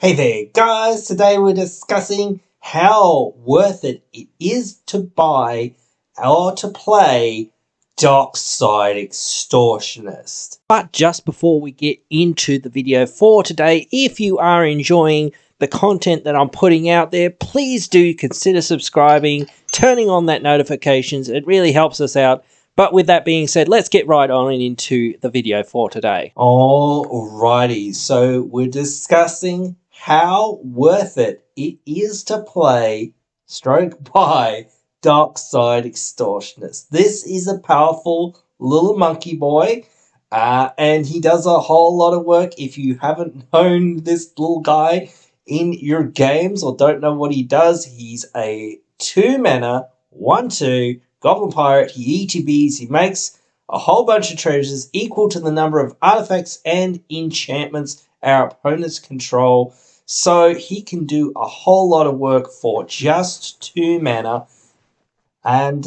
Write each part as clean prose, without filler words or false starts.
Hey there, guys. Today we're discussing how worth it is to buy or to play Dockside Extortionist. But just before we get into the video for today, if you are enjoying the content that I'm putting out there, please do consider subscribing, turning on that notifications. It really helps us out. But with that being said, let's get right on into the video for today. Alrighty, so we're discussing how worth it is to play stroke buy dockside extortionist. This is a powerful little monkey boy, and he does a whole lot of work. If you haven't known this little guy in your games or don't know what he does, he's a 2-mana 1/2 Goblin Pirate. He ETBs, he makes a whole bunch of treasures equal to the number of artifacts and enchantments our opponents control. So he can do a whole lot of work for just 2 mana. And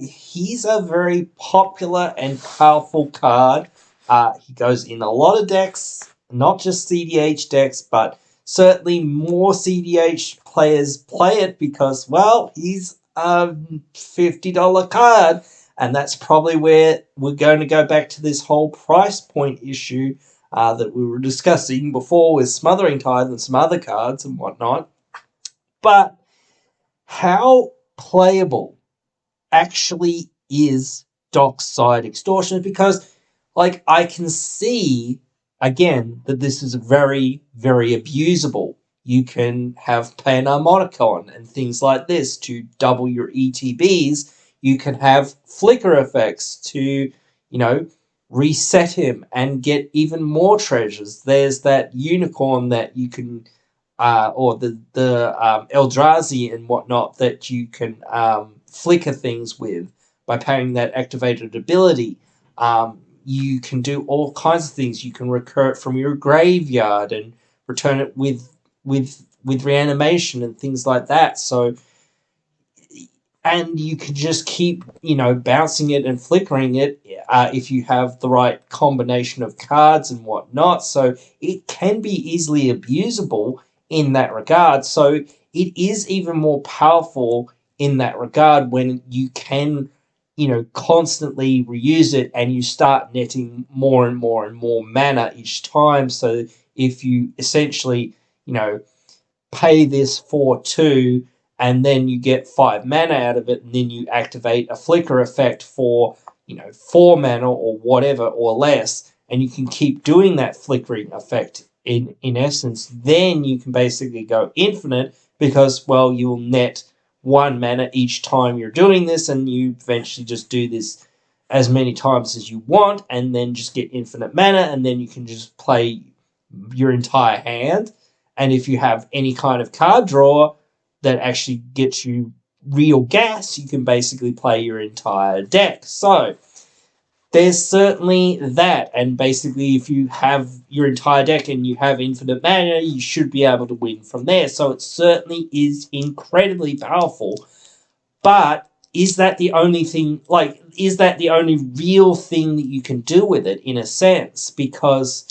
he's a very popular and powerful card. He goes in a lot of decks, not just CDH decks, but certainly more CDH players play it because, well, he's a $50 card. And that's probably where we're going to go back to this whole price point issue that we were discussing before with Smothering Tithe and some other cards and whatnot. But how playable actually is dockside extortion? Because, I can see, again, that this is very, very abusable. You can have Pan Harmonicon and things like this to double your ETBs. You can have flicker effects to, reset him and get even more treasures. There's that unicorn that you can, or the Eldrazi and whatnot that you can flicker things with by paying that activated ability. You can do all kinds of things. You can recur it from your graveyard and return it with reanimation and things like that. So, and you can just keep, bouncing it and flickering it if you have the right combination of cards and whatnot. So it can be easily abusable in that regard. So it is even more powerful in that regard when you can, constantly reuse it and you start netting more and more and more mana each time. So if you essentially, pay this for 2 and then you get 5 mana out of it, and then you activate a flicker effect for, 4 mana or whatever or less, and you can keep doing that flickering effect in essence, then you can basically go infinite because, well, you'll net 1 mana each time you're doing this, and you eventually just do this as many times as you want, and then just get infinite mana, and then you can just play your entire hand. And if you have any kind of card draw that actually gets you real gas, you can basically play your entire deck. So there's certainly that, and basically if you have your entire deck and you have infinite mana, you should be able to win from there. So it certainly is incredibly powerful. But is that the only thing, is that the only real thing that you can do with it, in a sense? Because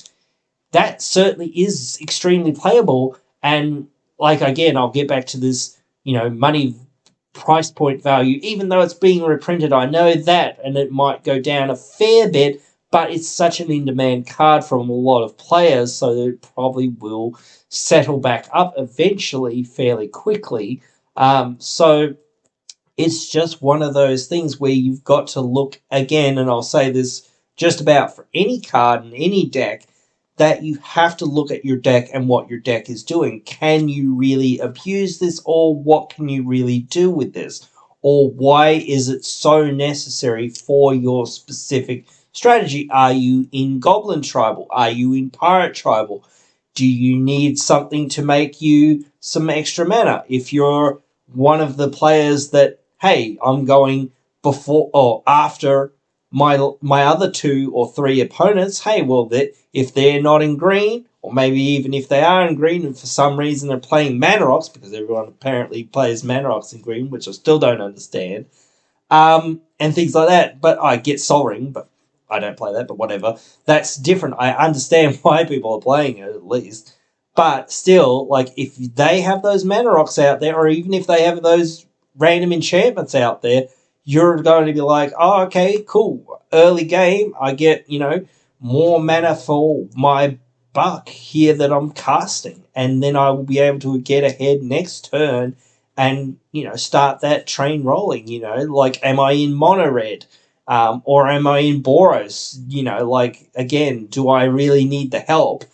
that certainly is extremely playable. And, again, I'll get back to this, money price point value. Even though it's being reprinted, I know that, and it might go down a fair bit, but it's such an in-demand card from a lot of players, so that it probably will settle back up eventually fairly quickly. So it's just one of those things where you've got to look, again, and I'll say this just about for any card in any deck, that you have to look at your deck and what your deck is doing. Can you really abuse this, or what can you really do with this? Or why is it so necessary for your specific strategy? Are you in Goblin Tribal? Are you in Pirate Tribal? Do you need something to make you some extra mana? If you're one of the players that, hey, I'm going before or after my other 2 or 3 opponents, hey, well, if they're not in green, or maybe even if they are in green and for some reason they're playing Mana Rocks, because everyone apparently plays Mana Rocks in green, which I still don't understand, and things like that. But I get Sol Ring, but I don't play that, but whatever. That's different. I understand why people are playing it, at least. But still, like, if they have those mana rocks out there, or even if they have those random enchantments out there, you're going to be like, oh, okay, cool. Early game, I get, more mana for my buck here that I'm casting. And then I will be able to get ahead next turn and, start that train rolling, like, am I in mono red? Or am I in Boros? Like, again, do I really need the help?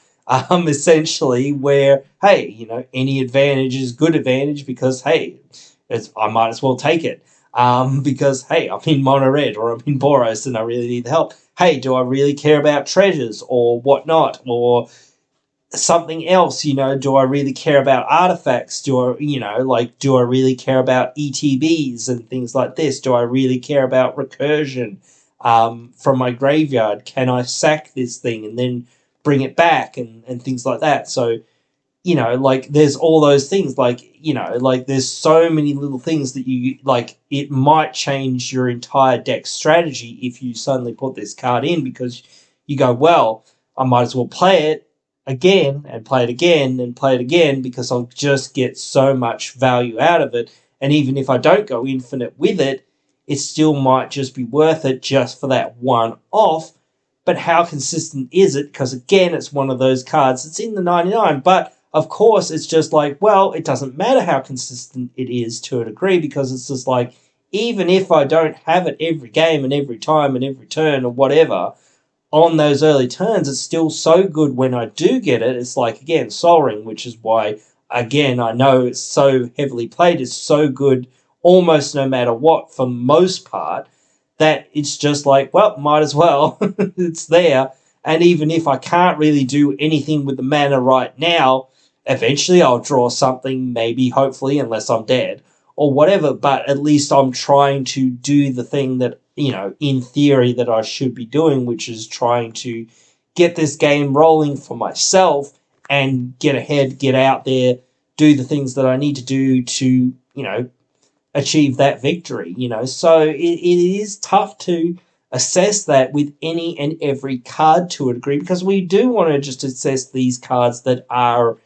Essentially, where, hey, any advantage is good advantage because, hey, I might as well take it. Because, hey, I'm in mono red or I'm in Boros and I really need the help. Hey, do I really care about treasures or whatnot or something else? Do I really care about artifacts? Do I really care about ETBs and things like this? Do I really care about recursion from my graveyard? Can I sack this thing and then bring it back and things like that? So, like, there's all those things, like, like, there's so many little things that you, like, it might change your entire deck strategy if you suddenly put this card in, because you go, well, I might as well play it again and play it again and play it again because I'll just get so much value out of it. And even if I don't go infinite with it, it still might just be worth it just for that one off. But how consistent is it? Because again, it's one of those cards that's in the 99, but of course, it's just like, well, it doesn't matter how consistent it is to a degree, because it's just like, even if I don't have it every game and every time and every turn or whatever, on those early turns, it's still so good when I do get it. It's like, again, Sol Ring, which is why, again, I know it's so heavily played, it's so good almost no matter what for most part, that it's just like, well, might as well. It's there. And even if I can't really do anything with the mana right now, eventually I'll draw something, maybe, hopefully, unless I'm dead or whatever. But at least I'm trying to do the thing that, in theory, that I should be doing, which is trying to get this game rolling for myself and get ahead, get out there, do the things that I need to do to, achieve that victory, So it is tough to assess that with any and every card to a degree, because we do want to just assess these cards that are,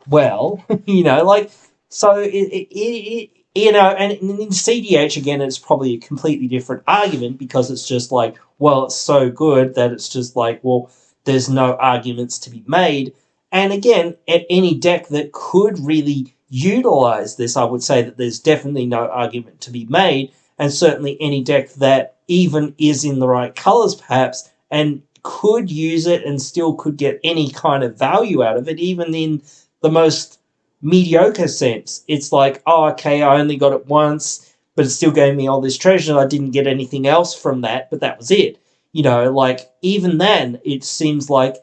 well, like, so and in CDH, again, it's probably a completely different argument, because it's just like, well, it's so good that it's just like, well, there's no arguments to be made. And again, at any deck that could really utilize this, I would say that there's definitely no argument to be made. And certainly any deck that even is in the right colors, perhaps, and could use it and still could get any kind of value out of it, even in the most mediocre sense. It's like, oh, okay, I only got it once, but it still gave me all this treasure. I didn't get anything else from that, but that was it. Like, even then, it seems like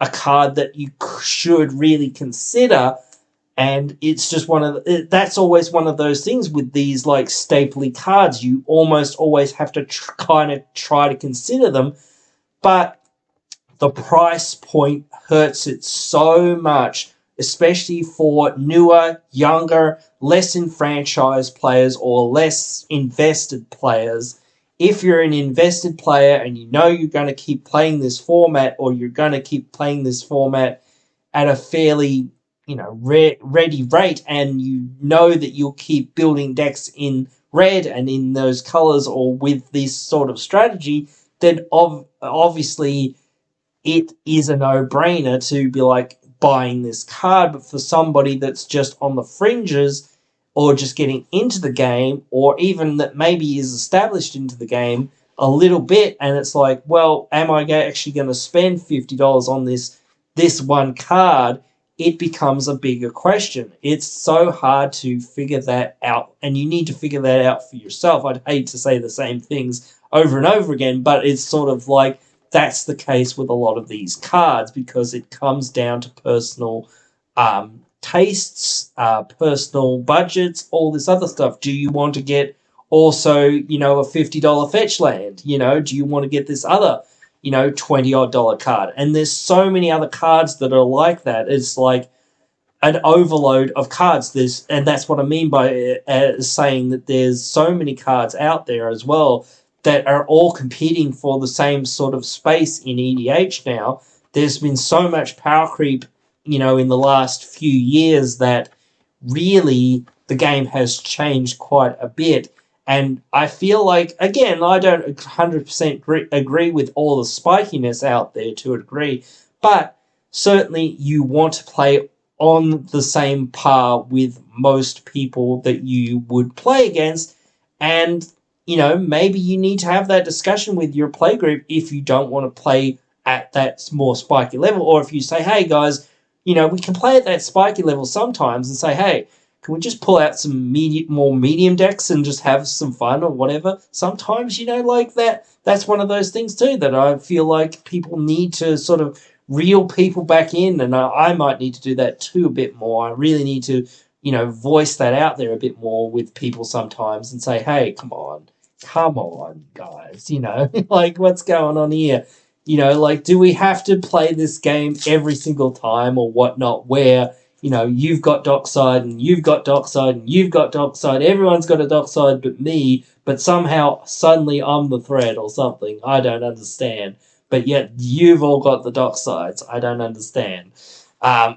a card that you should really consider. And it's just that's always one of those things with these, like, stapley cards. You almost always have to kind of try to consider them, but the price point hurts it so much, especially for newer, younger, less enfranchised players or less invested players. If you're an invested player and you're going to keep playing this format, or you're going to keep playing this format at a fairly, ready rate, and you know that you'll keep building decks in red and in those colors or with this sort of strategy, then obviously it is a no-brainer to be like buying this card. But for somebody that's just on the fringes, or just getting into the game, or even that maybe is established into the game a little bit, and it's like, well, am I actually going to spend $50 on this one card? It becomes a bigger question. It's so hard to figure that out, and you need to figure that out for yourself. I'd hate to say the same things over and over again, but it's sort of like, that's the case with a lot of these cards, because it comes down to personal tastes, personal budgets, all this other stuff. Do you want to get also, a $50 fetch land? Do you want to get this other, $20-odd card? And there's so many other cards that are like that. It's like an overload of cards. And that's what I mean by saying that there's so many cards out there as well that are all competing for the same sort of space in EDH now. There's been so much power creep in the last few years that really the game has changed quite a bit. And I feel like, again, I don't 100% agree with all the spikiness out there to a degree, but certainly you want to play on the same par with most people that you would play against. And, maybe you need to have that discussion with your play group if you don't want to play at that more spiky level. Or if you say, hey, guys, we can play at that spiky level sometimes and say, hey, can we just pull out some more medium decks and just have some fun or whatever? Sometimes, like that. That's one of those things too that I feel like people need to sort of reel people back in, and I might need to do that too a bit more. I really need to, voice that out there a bit more with people sometimes and say, hey, come on, guys, like what's going on here? Like, do we have to play this game every single time or whatnot where, you've got dockside and you've got dockside and you've got dockside, everyone's got a dockside but me, but somehow suddenly I'm the threat or something. I don't understand. But yet you've all got the docksides. I don't understand.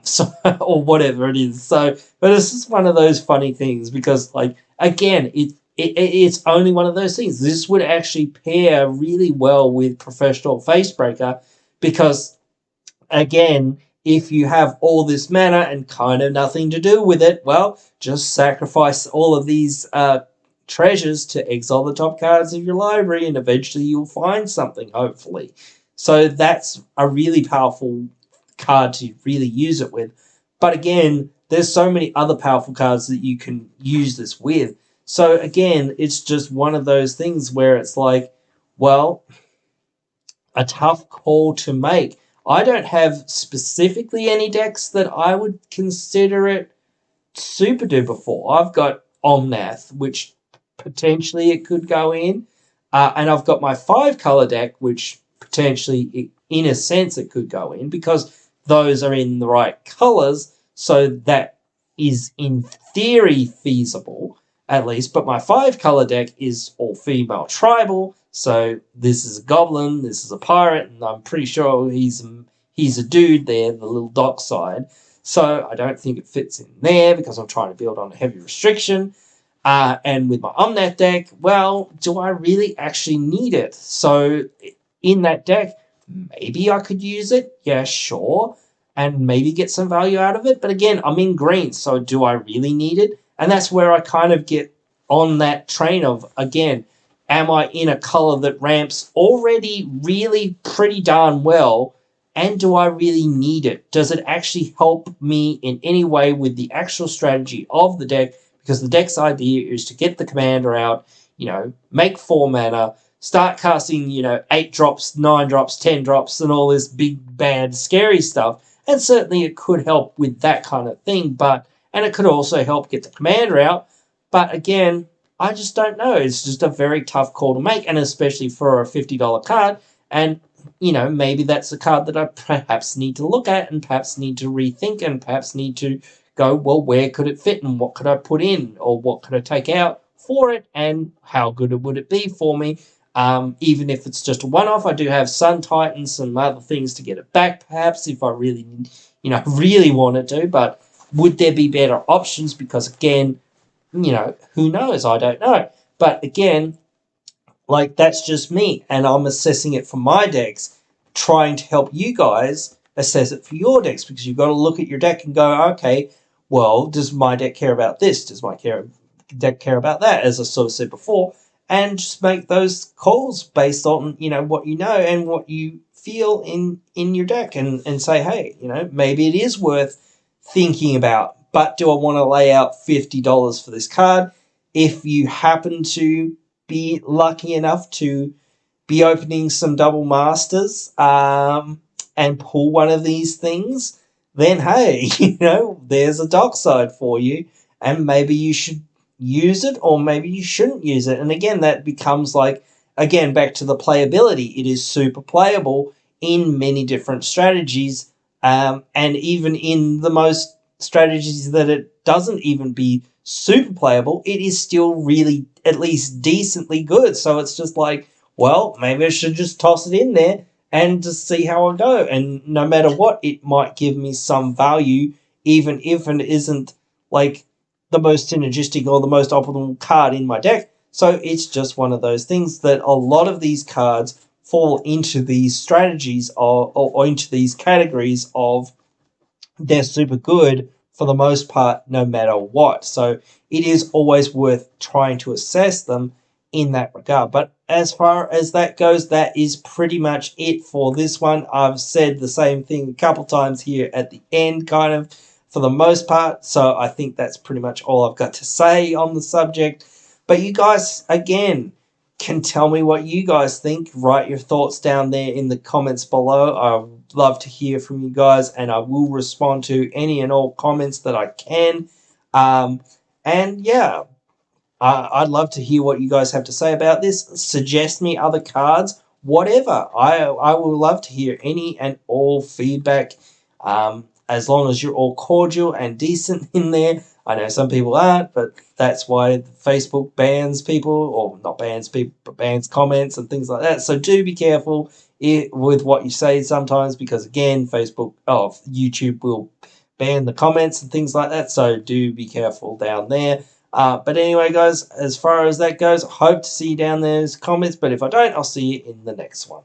So or whatever it is. So, but it's just one of those funny things because, like, again, it's only one of those things. This would actually pair really well with Professional Facebreaker because, again, if you have all this mana and kind of nothing to do with it, well, just sacrifice all of these treasures to exile the top cards of your library, and eventually you'll find something, hopefully. So that's a really powerful card to really use it with. But again, there's so many other powerful cards that you can use this with. So again, it's just one of those things where it's like, well, a tough call to make. I don't have specifically any decks that I would consider it super duper for. I've got Omnath, which potentially it could go in, and I've got my 5-color deck, which potentially, in a sense, it could go in because those are in the right colors, so that is in theory feasible, at least. But my 5-color deck is all female tribal, so this is a goblin, this is a pirate, and I'm pretty sure he's a dude there, the little dockside. So I don't think it fits in there because I'm trying to build on a heavy restriction. And with my Omnath deck, well, do I really actually need it? So in that deck, maybe I could use it. Yeah, sure. And maybe get some value out of it. But again, I'm in green, so do I really need it? And that's where I kind of get on that train of, again, am I in a color that ramps already really pretty darn well? And do I really need it? Does it actually help me in any way with the actual strategy of the deck? Because the deck's idea is to get the commander out, make 4 mana, start casting, 8 drops, 9 drops, 10 drops, and all this big, bad, scary stuff. And certainly it could help with that kind of thing, and it could also help get the commander out. But again, I just don't know. It's just a very tough call to make, and especially for a $50 card. And maybe that's a card that I perhaps need to look at and perhaps need to rethink and perhaps need to go, well, where could it fit and what could I put in or what could I take out for it and how good would it be for me? Even if it's just a one-off, I do have Sun Titans, some other things to get it back perhaps if I really, really wanted to. But would there be better options? Because again, who knows? I don't know. But again, like, that's just me, and I'm assessing it for my decks, trying to help you guys assess it for your decks, because you've got to look at your deck and go, okay, well, does my deck care about this? Does my deck care about that, as I sort of said before, and just make those calls based on, what you know and what you feel in your deck, and say, hey, maybe it is worth thinking about, but do I want to lay out $50 for this card? If you happen to be lucky enough to be opening some double masters and pull one of these things, then hey, there's a dockside for you, and maybe you should use it or maybe you shouldn't use it. And again, that becomes like, again, back to the playability. It is super playable in many different strategies, and even in the most strategies that it doesn't even be super playable, it is still really at least decently good. So it's just like, well, maybe I should just toss it in there and just see how I go. And no matter what, it might give me some value, even if it isn't like the most synergistic or the most optimal card in my deck. So it's just one of those things that a lot of these cards fall into these strategies or into these categories of they're super good for the most part, no matter what. So it is always worth trying to assess them in that regard. But as far as that goes, that is pretty much it for this one. I've said the same thing a couple times here at the end, kind of for the most part. So I think that's pretty much all I've got to say on the subject. But you guys, again, can tell me what you guys think. Write your thoughts down there in the comments below. I love to hear from you guys, and I will respond to any and all comments that I can. Um, and yeah, I'd love to hear what you guys have to say about this. Suggest me other cards, whatever. I will love to hear any and all feedback, as long as you're all cordial and decent in there. I know some people aren't, but that's why Facebook bans people, or not bans people, but bans comments and things like that. So do be careful with what you say sometimes, because again, YouTube will ban the comments and things like that. So do be careful down there. But anyway, guys, as far as that goes, I hope to see you down there in the comments. But if I don't, I'll see you in the next one.